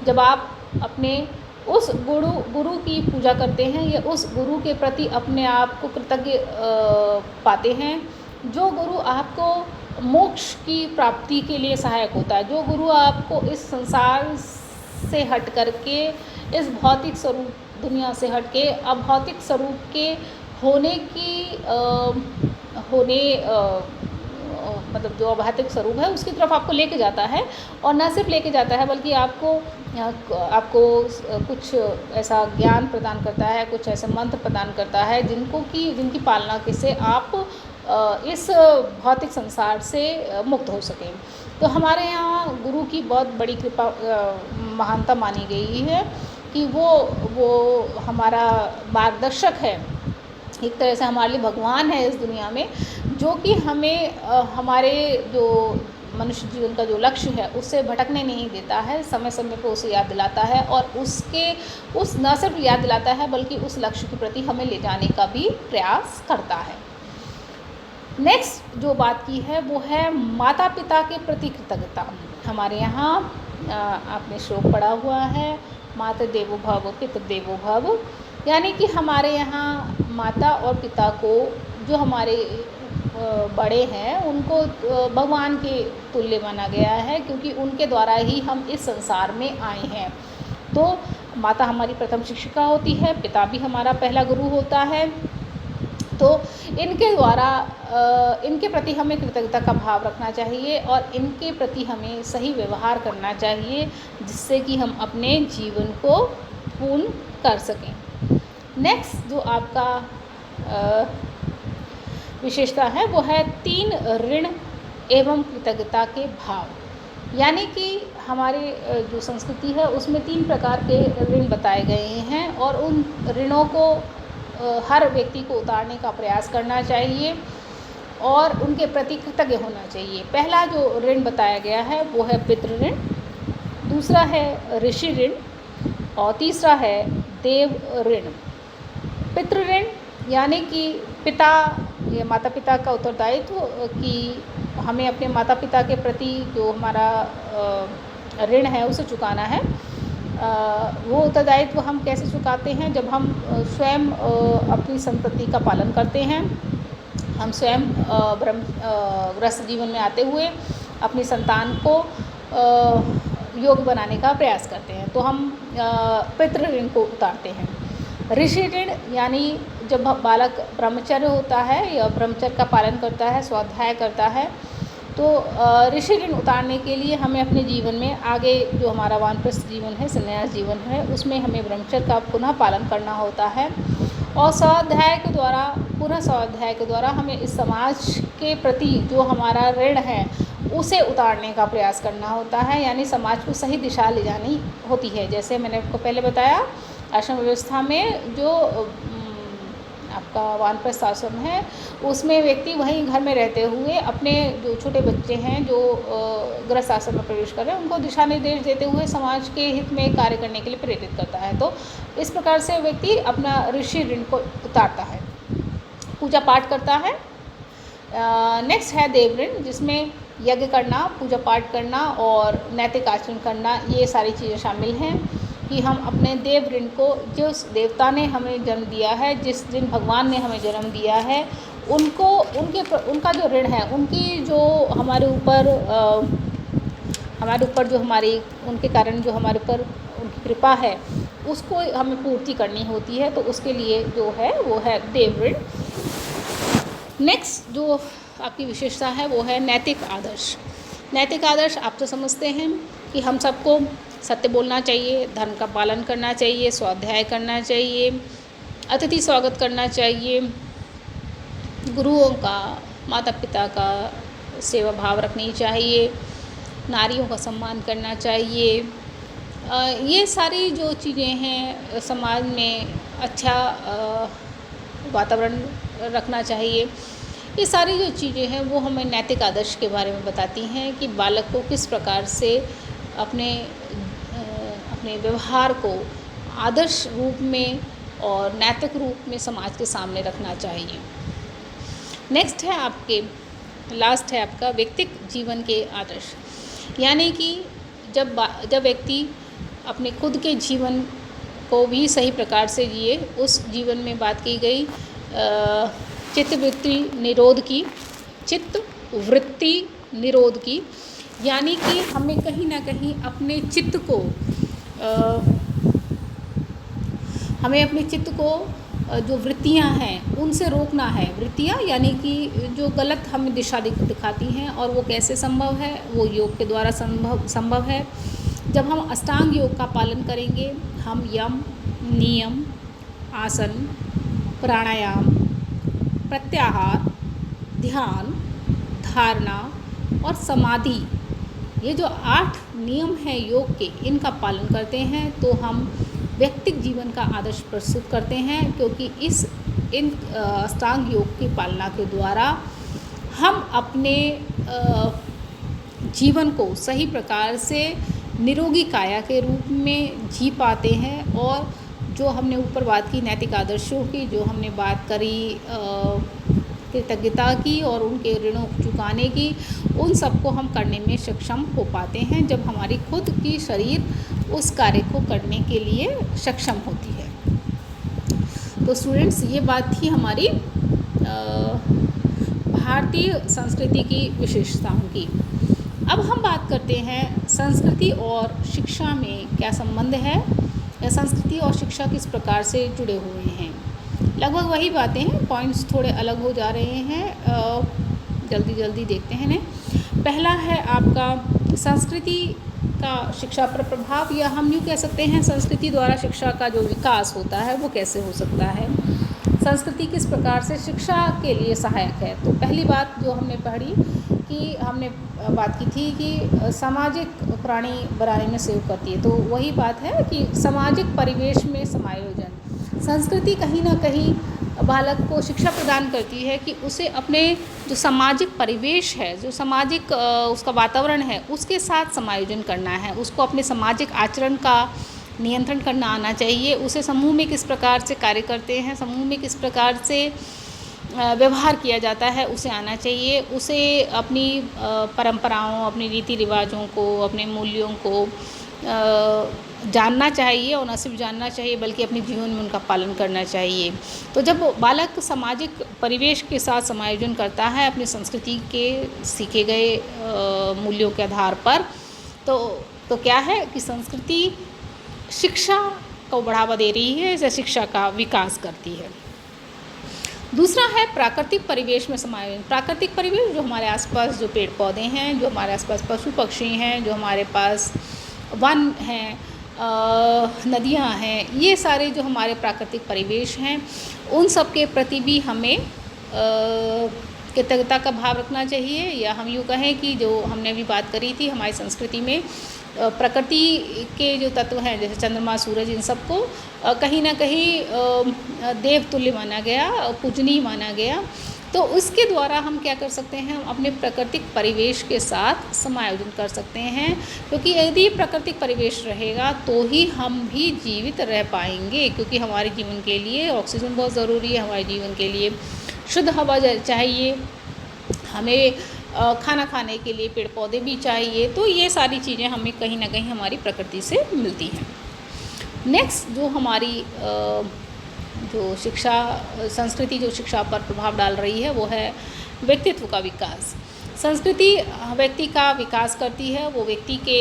A: जब आप अपने उस गुरु की पूजा करते हैं या उस गुरु के प्रति अपने आप को कृतज्ञ पाते हैं, जो गुरु आपको मोक्ष की प्राप्ति के लिए सहायक होता है, जो गुरु आपको इस संसार से हट करके, इस भौतिक स्वरूप दुनिया से हट के अभौतिक स्वरूप के मतलब जो अभौतिक स्वरूप है उसकी तरफ आपको लेके जाता है। और न सिर्फ लेके जाता है बल्कि आपको कुछ ऐसा ज्ञान प्रदान करता है, कुछ ऐसे मंत्र प्रदान करता है जिनकी पालना से आप इस भौतिक संसार से मुक्त हो सकें। तो हमारे यहाँ गुरु की बहुत बड़ी कृपा महानता मानी गई है कि वो हमारा मार्गदर्शक है, एक तरह से हमारे लिए भगवान है इस दुनिया में, जो कि हमें हमारे जो मनुष्य जीवन का जो लक्ष्य है उससे भटकने नहीं देता है, समय समय पर उसे याद दिलाता है और न सिर्फ याद दिलाता है बल्कि उस लक्ष्य के प्रति हमें ले जाने का भी प्रयास करता है। नेक्स्ट जो बात की है वो है माता पिता के प्रति कृतज्ञता। हमारे यहाँ आपने श्लोक पढ़ा हुआ है, माता देवो भव पितृ देवो भव, यानी कि हमारे यहाँ माता और पिता को, जो हमारे बड़े हैं, उनको भगवान के तुल्य माना गया है, क्योंकि उनके द्वारा ही हम इस संसार में आए हैं। तो माता हमारी प्रथम शिक्षिका होती है, पिता भी हमारा पहला गुरु होता है। तो इनके द्वारा इनके प्रति हमें कृतज्ञता का भाव रखना चाहिए और इनके प्रति हमें सही व्यवहार करना चाहिए, जिससे कि हम अपने जीवन को पूर्ण कर सकें। नेक्स्ट जो आपका विशेषता है वो है 3 ऋण एवं कृतज्ञता के भाव। यानी कि हमारे जो संस्कृति है उसमें 3 प्रकार के ऋण बताए गए हैं और उन ऋणों को हर व्यक्ति को उतारने का प्रयास करना चाहिए और उनके प्रति कृतज्ञ होना चाहिए। पहला जो ऋण बताया गया है वो है पितृ ऋण, दूसरा है ऋषि ऋण और तीसरा है देव ऋण। पितृ ऋण यानी कि पिता या माता पिता का उत्तरदायित्व कि हमें अपने माता पिता के प्रति जो हमारा ऋण है उसे चुकाना है। वो उत्तरदायित्व हम कैसे चुकाते हैं? जब हम स्वयं अपनी संतति का पालन करते हैं, हम स्वयं गृहस्थ जीवन में आते हुए अपनी संतान को योग्य बनाने का प्रयास करते हैं, तो हम पितृ ऋण को उतारते हैं। ऋषि ऋण यानी जब बालक ब्रह्मचर्य होता है या ब्रह्मचर्य का पालन करता है, स्वाध्याय करता है, तो ऋषि ऋण उतारने के लिए हमें अपने जीवन में आगे जो हमारा वानप्रस्थ जीवन है, संन्यास जीवन है, उसमें हमें ब्रह्मचर्य का पुनः पालन करना होता है और स्वाध्याय के द्वारा हमें इस समाज के प्रति जो हमारा ऋण है उसे उतारने का प्रयास करना होता है, यानी समाज को सही दिशा ले जानी होती है। जैसे मैंने आपको पहले बताया, आश्रम व्यवस्था में जो आपका वानप्रस्थ आश्रम है उसमें व्यक्ति वहीं घर में रहते हुए अपने जो छोटे बच्चे हैं जो गृहस्थ आश्रम में प्रवेश कर रहे हैं उनको दिशा निर्देश देते हुए समाज के हित में कार्य करने के लिए प्रेरित करता है। तो इस प्रकार से व्यक्ति अपना ऋषि ऋण को उतारता है, पूजा पाठ करता है। नेक्स्ट है देव ऋण, जिसमें यज्ञ करना, पूजा पाठ करना और नैतिक आचरण करना, ये सारी चीज़ें शामिल हैं कि हम अपने देव ऋण को, जिस देवता ने हमें जन्म दिया है, जिस दिन भगवान ने हमें जन्म दिया है, उनका जो ऋण है, उनकी जो हमारे ऊपर जो हमारी उनके कारण जो हमारे ऊपर उनकी कृपा है उसको हमें पूर्ति करनी होती है, तो उसके लिए जो है वो है देव ऋण। नेक्स्ट जो आपकी विशेषता है वो है नैतिक आदर्श। नैतिक आदर्श आप तो समझते हैं कि हम सबको सत्य बोलना चाहिए, धर्म का पालन करना चाहिए, स्वाध्याय करना चाहिए, अतिथि स्वागत करना चाहिए, गुरुओं का, माता पिता का सेवा भाव रखनी चाहिए, नारियों का सम्मान करना चाहिए। ये सारी जो चीज़ें हैं, समाज में अच्छा वातावरण रखना चाहिए, ये सारी जो चीज़ें हैं वो हमें नैतिक आदर्श के बारे में बताती हैं कि बालक को किस प्रकार से अपने व्यवहार को आदर्श रूप में और नैतिक रूप में समाज के सामने रखना चाहिए। नेक्स्ट है आपके लास्ट है आपका व्यक्तिगत जीवन के आदर्श, यानी कि जब व्यक्ति अपने खुद के जीवन को भी सही प्रकार से जिए, उस जीवन में बात की गई चित्तवृत्ति निरोध की, यानी कि हमें कहीं ना कहीं अपने चित्त को जो वृत्तियां हैं उनसे रोकना है। वृत्तियां यानी कि जो गलत हमें दिशा दिखाती हैं, और वो कैसे संभव है? वो योग के द्वारा संभव है। जब हम अष्टांग योग का पालन करेंगे, हम यम, नियम, आसन, प्राणायाम, प्रत्याहार, ध्यान, धारणा और समाधि, ये जो 8 नियम हैं योग के, इनका पालन करते हैं तो हम व्यक्तिगत जीवन का आदर्श प्रस्तुत करते हैं। क्योंकि इन अष्टांग योग की पालना के द्वारा हम अपने जीवन को सही प्रकार से निरोगी काया के रूप में जी पाते हैं। और जो हमने ऊपर बात की नैतिक आदर्शों की, जो हमने बात करी कृतज्ञता की और उनके ऋणों को चुकाने की, उन सबको हम करने में सक्षम हो पाते हैं जब हमारी खुद की शरीर उस कार्य को करने के लिए सक्षम होती है। तो स्टूडेंट्स, ये बात थी हमारी भारतीय संस्कृति की विशेषताओं की। अब हम बात करते हैं संस्कृति और शिक्षा में क्या संबंध है, या संस्कृति और शिक्षा किस प्रकार से जुड़े हुए हैं। लगभग वही बातें हैं, पॉइंट्स थोड़े अलग हो जा रहे हैं। जल्दी देखते हैं इन्हें। पहला है आपका संस्कृति का शिक्षा पर प्रभाव, या हम यूँ कह सकते हैं संस्कृति द्वारा शिक्षा का जो विकास होता है वो कैसे हो सकता है। संस्कृति किस प्रकार से शिक्षा के लिए सहायक है। तो पहली बात जो हमने पढ़ी कि हमने बात की थी कि सामाजिक प्राणी बनाने में सहयोग करती है। तो वही बात है कि सामाजिक परिवेश में समायोजन, संस्कृति कहीं ना कहीं बालक को शिक्षा प्रदान करती है कि उसे अपने जो सामाजिक परिवेश है, जो सामाजिक उसका वातावरण है, उसके साथ समायोजन करना है। उसको अपने सामाजिक आचरण का नियंत्रण करना आना चाहिए। उसे समूह में किस प्रकार से कार्य करते हैं, समूह में किस प्रकार से व्यवहार किया जाता है, उसे आना चाहिए। उसे अपनी परंपराओं, अपनी रीति रिवाजों को, अपने मूल्यों को जानना चाहिए, और न सिर्फ जानना चाहिए बल्कि अपने जीवन में उनका पालन करना चाहिए। तो जब बालक सामाजिक परिवेश के साथ समायोजन करता है अपनी संस्कृति के सीखे गए मूल्यों के आधार पर, तो क्या है कि संस्कृति शिक्षा को बढ़ावा दे रही है, या शिक्षा का विकास करती है। दूसरा है प्राकृतिक परिवेश में समायोजन। प्राकृतिक परिवेश, जो हमारे आसपास जो पेड़ पौधे हैं, जो हमारे आसपास पशु पक्षी हैं, जो हमारे पास वन हैं, नदियाँ हैं, ये सारे जो हमारे प्राकृतिक परिवेश हैं, उन सब के प्रति भी हमें कृतज्ञता का भाव रखना चाहिए। या हम यूँ कहें कि जो हमने अभी बात करी थी, हमारी संस्कृति में प्रकृति के जो तत्व हैं जैसे चंद्रमा, सूरज, इन सबको कहीं ना कहीं देवतुल्य माना गया, पूजनीय माना गया। तो उसके द्वारा हम क्या कर सकते हैं, हम अपने प्राकृतिक परिवेश के साथ समायोजन कर सकते हैं। क्योंकि यदि प्राकृतिक परिवेश रहेगा तो ही हम भी जीवित रह पाएंगे। क्योंकि हमारे जीवन के लिए ऑक्सीजन बहुत ज़रूरी है, हमारे जीवन के लिए शुद्ध हवा चाहिए, हमें खाना खाने के लिए पेड़ पौधे भी चाहिए। तो ये सारी चीज़ें हमें कहीं ना कहीं हमारी प्रकृति से मिलती हैं। नेक्स्ट जो हमारी जो शिक्षा संस्कृति जो शिक्षा पर प्रभाव डाल रही है वो है व्यक्तित्व का विकास। संस्कृति व्यक्ति का विकास करती है। वो व्यक्ति के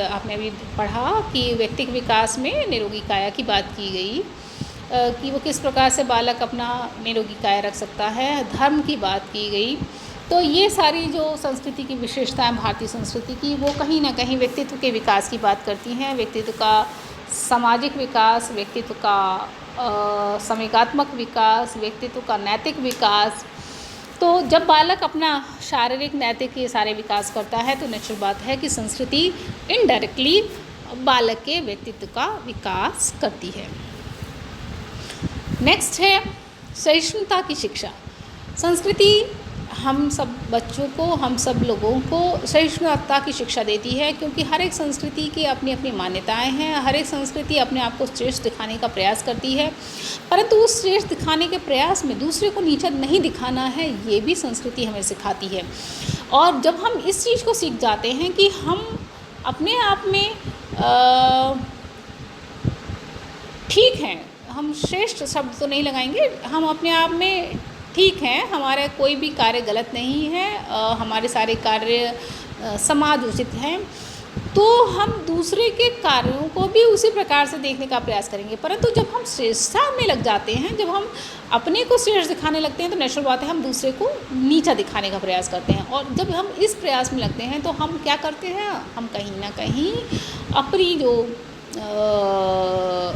A: आपने अभी पढ़ा कि व्यक्तिगत विकास में निरोगी काया की बात की गई, कि वो किस प्रकार से बालक अपना निरोगी काया रख सकता है। धर्म की बात की गई। तो ये सारी जो संस्कृति की विशेषताएं भारतीय संस्कृति की, वो कहीं ना कहीं व्यक्तित्व के विकास की बात करती हैं। व्यक्तित्व का सामाजिक विकास, व्यक्तित्व का समेकात्मक विकास, व्यक्तित्व का नैतिक विकास। तो जब बालक अपना शारीरिक, नैतिक ये सारे विकास करता है तो निश्चित बात है कि संस्कृति इनडायरेक्टली बालक के व्यक्तित्व का विकास करती है। नेक्स्ट है सहिष्णुता की शिक्षा। संस्कृति हम सब बच्चों को, हम सब लोगों को सहिष्णुता की शिक्षा देती है, क्योंकि हर एक संस्कृति की अपनी अपनी मान्यताएं हैं। हर एक संस्कृति अपने आप को श्रेष्ठ दिखाने का प्रयास करती है, परंतु उस श्रेष्ठ दिखाने के प्रयास में दूसरे को नीचा नहीं दिखाना है, ये भी संस्कृति हमें सिखाती है। और जब हम इस चीज़ को सीख जाते हैं कि हम अपने आप में ठीक हैं, हम श्रेष्ठ शब्द तो नहीं लगाएंगे, हम अपने आप में ठीक हैं, हमारा कोई भी कार्य गलत नहीं है, हमारे सारे कार्य समाज उचित हैं, तो हम दूसरे के कार्यों को भी उसी प्रकार से देखने का प्रयास करेंगे। परंतु जब हम श्रेष्ठता में लग जाते हैं, जब हम अपने को श्रेष्ठ दिखाने लगते हैं, तो नेचुरल बात है हम दूसरे को नीचा दिखाने का प्रयास करते हैं। और जब हम इस प्रयास में लगते हैं तो हम क्या करते हैं, हम कहीं ना कहीं अपनी जो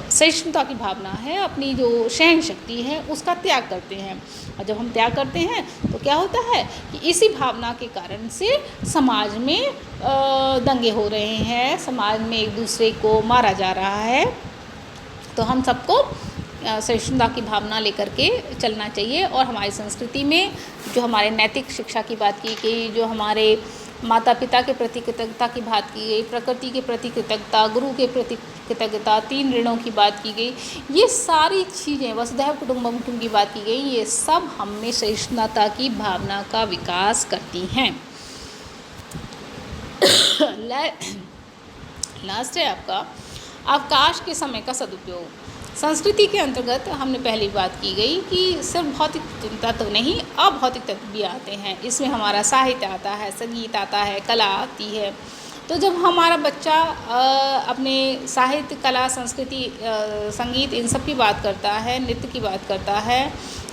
A: सहिष्णुता की भावना है, अपनी जो सहन शक्ति है, उसका त्याग करते हैं। और जब हम त्याग करते हैं तो क्या होता है कि इसी भावना के कारण से समाज में दंगे हो रहे हैं, समाज में एक दूसरे को मारा जा रहा है। तो हम सबको सहिष्णुता की भावना लेकर के चलना चाहिए। और हमारी संस्कृति में जो हमारे नैतिक शिक्षा की बात की गई, जो हमारे माता पिता के प्रति कृतज्ञता की बात की गई, प्रकृति के प्रति कृतज्ञता, गुरु के प्रति कृतज्ञता, 3 ऋणों की बात की गई, ये सारी चीज़ें, वसुधैव कुटुम्बकम की बात की गई, ये सब हम में सहिष्णुता की भावना का विकास करती हैं। लास्ट है आपका अवकाश के समय का सदुपयोग। संस्कृति के अंतर्गत हमने पहली बात की गई कि सिर्फ भौतिक तत्व नहीं, अभौतिक तत्व भी आते हैं। इसमें हमारा साहित्य आता है, संगीत आता है, कला आती है। तो जब हमारा बच्चा अपने साहित्य, कला, संस्कृति, संगीत, इन सब की बात करता है, नृत्य की बात करता है,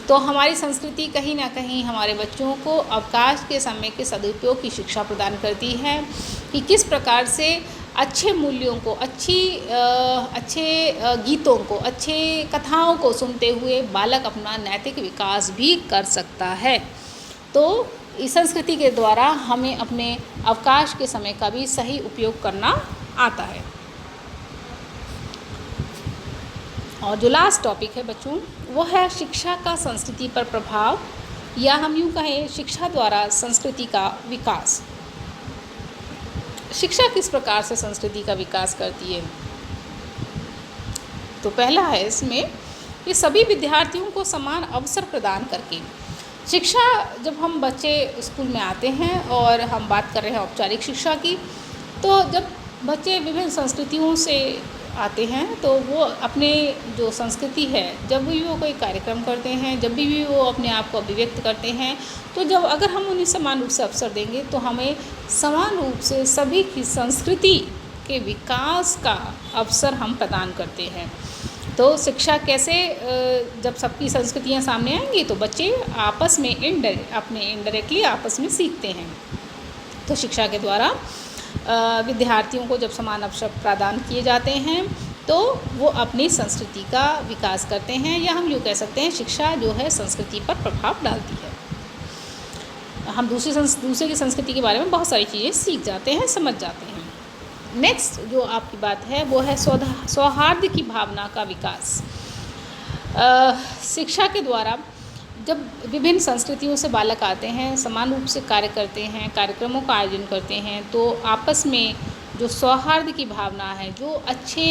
A: तो हमारी संस्कृति कहीं ना कहीं हमारे बच्चों को अवकाश के समय के सदुपयोग की शिक्षा प्रदान करती है कि किस प्रकार से अच्छे मूल्यों को, अच्छे गीतों को, अच्छे कथाओं को सुनते हुए बालक अपना नैतिक विकास भी कर सकता है। तो इस संस्कृति के द्वारा हमें अपने अवकाश के समय का भी सही उपयोग करना आता है। और जो लास्ट टॉपिक है बच्चों, वो है शिक्षा का संस्कृति पर प्रभाव, या हम यूँ कहें शिक्षा द्वारा संस्कृति का विकास। शिक्षा किस प्रकार से संस्कृति का विकास करती है? तो पहला है इसमें कि सभी विद्यार्थियों को समान अवसर प्रदान करके शिक्षा। जब हम बच्चे स्कूल में आते हैं और हम बात कर रहे हैं औपचारिक शिक्षा की, तो जब बच्चे विभिन्न संस्कृतियों से आते हैं तो वो अपने जो संस्कृति है, जब भी वो कोई कार्यक्रम करते हैं, जब भी वो अपने आप को अभिव्यक्त करते हैं, तो जब अगर हम उन्हें समान रूप से अवसर देंगे तो हमें समान रूप से सभी की संस्कृति के विकास का अवसर हम प्रदान करते हैं। तो शिक्षा कैसे, जब सबकी संस्कृतियाँ सामने आएंगी तो बच्चे आपस में इनडायरेक्टली आपस में सीखते हैं। तो शिक्षा के द्वारा विद्यार्थियों को जब समान अवसर प्रदान किए जाते हैं तो वो अपनी संस्कृति का विकास करते हैं, या हम यूँ कह सकते हैं शिक्षा जो है संस्कृति पर प्रभाव डालती है। हम दूसरे की संस्कृति के बारे में बहुत सारी चीज़ें सीख जाते हैं, समझ जाते हैं। नेक्स्ट जो आपकी बात है वो है सौहार्द की भावना का विकास। शिक्षा के द्वारा जब विभिन्न संस्कृतियों से बालक आते हैं, समान रूप से कार्य करते हैं, कार्यक्रमों का आयोजन करते हैं, तो आपस में जो सौहार्द की भावना है, जो अच्छे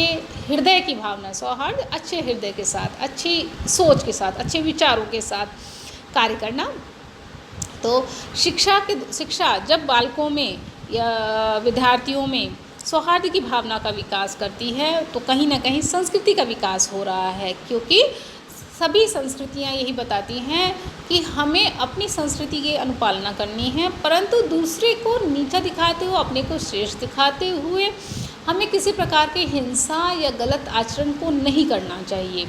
A: हृदय की भावना, सौहार्द अच्छे हृदय के साथ, अच्छी सोच के साथ, अच्छे विचारों के साथ कार्य करना। तो शिक्षा जब बालकों में या विद्यार्थियों में सौहार्द की भावना का विकास करती है तो कहीं ना कहीं संस्कृति का विकास हो रहा है, क्योंकि सभी संस्कृतियाँ यही बताती हैं कि हमें अपनी संस्कृति की अनुपालना करनी है, परंतु दूसरे को नीचा दिखाते हुए, अपने को श्रेष्ठ दिखाते हुए हमें किसी प्रकार की हिंसा या गलत आचरण को नहीं करना चाहिए।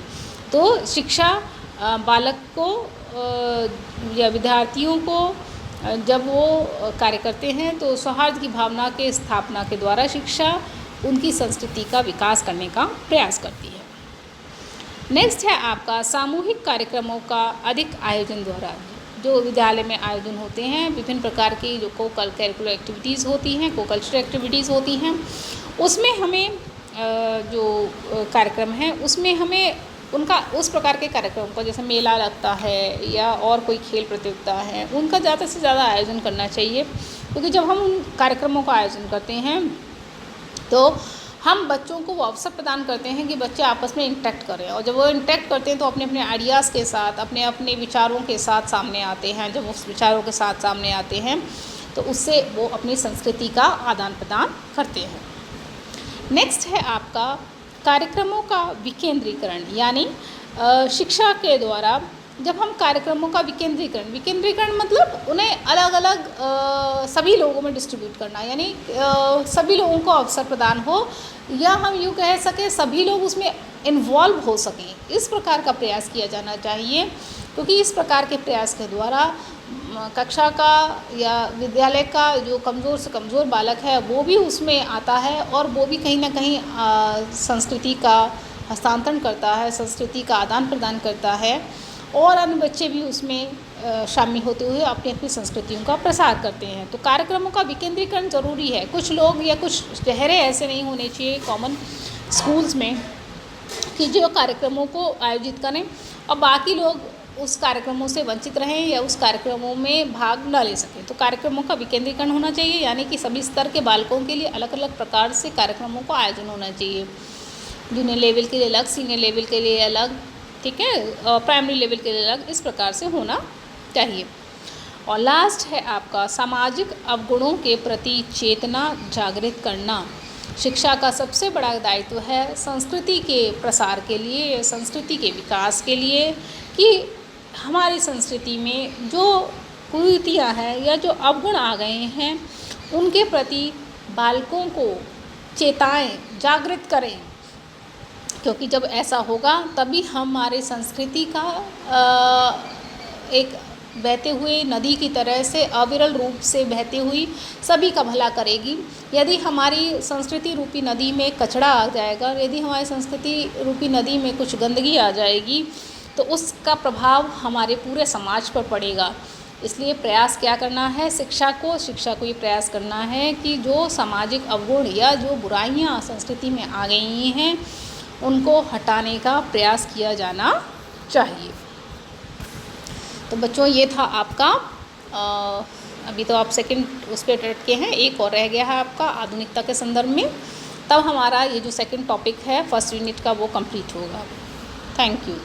A: तो शिक्षा बालक को या विद्यार्थियों को जब वो कार्य करते हैं तो सौहार्द की भावना के स्थापना के द्वारा शिक्षा उनकी संस्कृति का विकास करने का प्रयास करती है। नेक्स्ट है आपका सामूहिक कार्यक्रमों का अधिक आयोजन द्वारा। जो विद्यालय में आयोजन होते हैं, विभिन्न प्रकार की जो को करिकुलर एक्टिविटीज़ होती हैं, को कल्चरल एक्टिविटीज़ होती हैं, उसमें हमें जो कार्यक्रम है उसमें हमें उनका उस प्रकार के कार्यक्रम का, जैसे मेला लगता है या और कोई खेल प्रतियोगिता है, उनका ज़्यादा से ज़्यादा आयोजन करना चाहिए। क्योंकि जब हम उन कार्यक्रमों का आयोजन करते हैं तो हम बच्चों को वो अवसर प्रदान करते हैं कि बच्चे आपस में इंटरेक्ट करें, और जब वो इंटरेक्ट करते हैं तो अपने अपने आइडियाज़ के साथ, अपने अपने विचारों के साथ सामने आते हैं। जब उस विचारों के साथ सामने आते हैं तो उससे वो अपनी संस्कृति का आदान प्रदान करते हैं। नेक्स्ट है आपका कार्यक्रमों का विकेंद्रीकरण, यानी शिक्षा के द्वारा जब हम कार्यक्रमों का विकेंद्रीकरण मतलब उन्हें अलग अलग सभी लोगों में डिस्ट्रीब्यूट करना, यानी सभी लोगों को अवसर प्रदान हो, या हम यूँ कह सकें सभी लोग उसमें इन्वॉल्व हो सकें, इस प्रकार का प्रयास किया जाना चाहिए। क्योंकि इस प्रकार के प्रयास के द्वारा कक्षा का या विद्यालय का जो कमज़ोर से कमज़ोर बालक है वो भी उसमें आता है, और वो भी कहीं ना कहीं संस्कृति का हस्तांतरण करता है, संस्कृति का आदान प्रदान करता है, और अन्य बच्चे भी उसमें शामिल होते हुए अपनी अपनी संस्कृतियों का प्रसार करते हैं। तो कार्यक्रमों का विकेंद्रीकरण ज़रूरी है। कुछ लोग या कुछ चेहरे ऐसे नहीं होने चाहिए कॉमन स्कूल्स में कि जो कार्यक्रमों को आयोजित करें और बाकी लोग उस कार्यक्रमों से वंचित रहें या उस कार्यक्रमों में भाग न ले सकें। तो कार्यक्रमों का विकेंद्रीकरण होना चाहिए, यानी कि सभी स्तर के बालकों के लिए अलग अलग प्रकार से कार्यक्रमों का आयोजन होना चाहिए। जूनियर लेवल के लिए अलग, सीनियर लेवल के लिए अलग, ठीक है, प्राइमरी लेवल के लिए अलग, इस प्रकार से होना चाहिए। और लास्ट है आपका सामाजिक अवगुणों के प्रति चेतना जागृत करना। शिक्षा का सबसे बड़ा दायित्व है संस्कृति के प्रसार के लिए, संस्कृति के विकास के लिए, कि हमारी संस्कृति में जो कुरीतियाँ हैं या जो अवगुण आ गए हैं उनके प्रति बालकों को चेताएं, जागृत करें। क्योंकि जब ऐसा होगा तभी हमारे संस्कृति का एक बहते हुए नदी की तरह से अविरल रूप से बहती हुई सभी का भला करेगी। यदि हमारी संस्कृति रूपी नदी में कचरा आ जाएगा, यदि हमारी संस्कृति रूपी नदी में कुछ गंदगी आ जाएगी तो उसका प्रभाव हमारे पूरे समाज पर पड़ेगा। इसलिए प्रयास क्या करना है, शिक्षा को ये प्रयास करना है कि जो सामाजिक अवगुण या जो बुराइयां संस्कृति में आ गई हैं उनको हटाने का प्रयास किया जाना चाहिए। तो बच्चों ये था आपका अभी तो आप सेकंड उस पर अटके हैं, एक और रह गया है आपका आधुनिकता के संदर्भ में। तब हमारा ये जो सेकंड टॉपिक है फर्स्ट यूनिट का वो कंप्लीट होगा। Thank you.